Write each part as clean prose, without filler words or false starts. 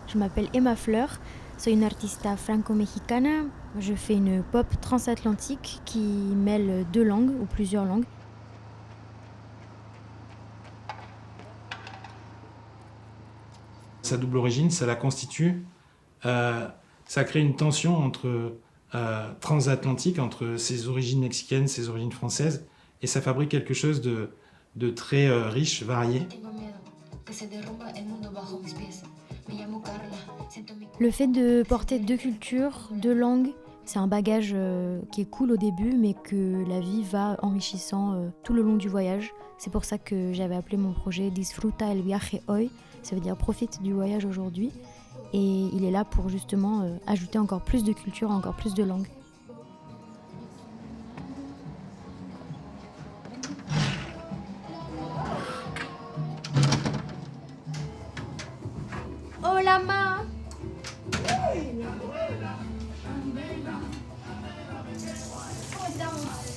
Je m'appelle Emma Fleur, soy une artista franco-mexicana. Je fais une pop transatlantique qui mêle deux langues ou plusieurs langues. Sa double origine, ça la constitue. Ça crée une tension transatlantique entre ses origines mexicaines, ses origines françaises, et ça fabrique quelque chose de très riche, varié. Le fait de porter deux cultures, deux langues, c'est un bagage qui est cool au début, mais que la vie va enrichissant tout le long du voyage. C'est pour ça que j'avais appelé mon projet Disfruta el viaje hoy, ça veut dire profite du voyage aujourd'hui. Et il est là pour justement ajouter encore plus de culture, encore plus de langues. Oh la main!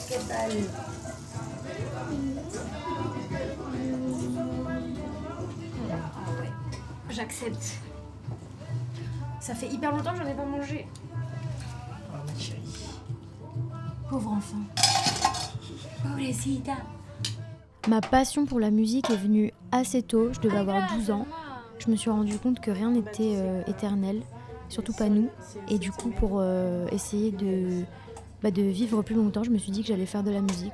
¿Qué tal? J'accepte. Ça fait hyper longtemps que j'en ai pas mangé. Oh ma chérie. Pauvre enfant. Pobrecita. Ma passion pour la musique est venue assez tôt, je devais avoir 12 ans. Je me suis rendu compte que rien n'était éternel, surtout pas nous. Et du coup, pour essayer de vivre plus longtemps, je me suis dit que j'allais faire de la musique.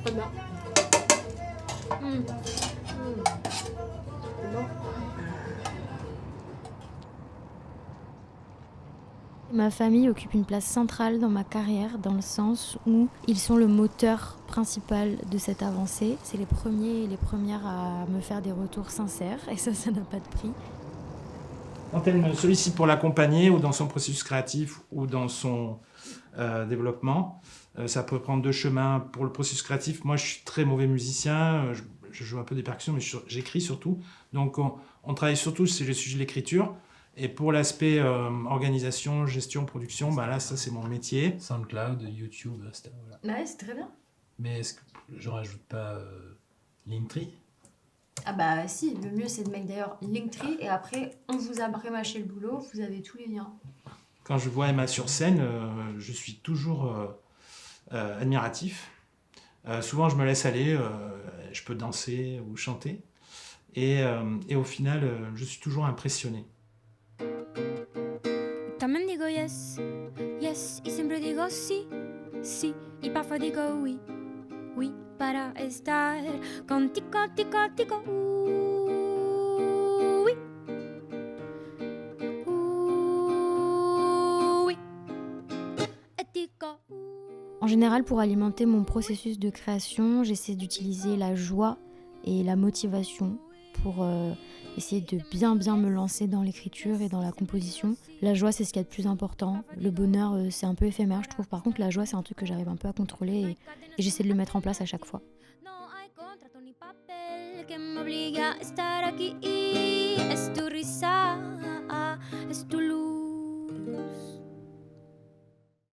Très bien. Ma famille occupe une place centrale dans ma carrière, dans le sens où ils sont le moteur principal de cette avancée. C'est les premiers et les premières à me faire des retours sincères, et ça n'a pas de prix. Quand elle me sollicite pour l'accompagner, ou dans son processus créatif, ou dans son développement, ça peut prendre deux chemins. Pour le processus créatif, moi je suis très mauvais musicien, je joue un peu des percussions, mais j'écris surtout. Donc on travaille surtout sur le sujet de l'écriture. Et pour l'aspect organisation, gestion, production, là ça c'est mon métier. SoundCloud, YouTube, voilà. Ouais, c'est très bien. Mais est-ce que je rajoute pas Linktree? Ah bah si, le mieux c'est de mettre d'ailleurs Linktree et après on vous a prémâché le boulot, vous avez tous les liens. Quand je vois Emma sur scène, je suis toujours admiratif. Souvent je me laisse aller, je peux danser ou chanter. Et au final, je suis toujours impressionné. También digo yes, yes, y siempre digo sí, sí, y parfois digo oui, oui, para estar contigo, contigo, contigo, oui, oui, et digo. En général, pour alimenter mon processus de création, j'essaie d'utiliser la joie et la motivation pour essayer de bien me lancer dans l'écriture et dans la composition. La joie, c'est ce qu'il y a de plus important. Le bonheur, c'est un peu éphémère, je trouve. Par contre, la joie, c'est un truc que j'arrive un peu à contrôler et j'essaie de le mettre en place à chaque fois. Es tu risa, es tu luz.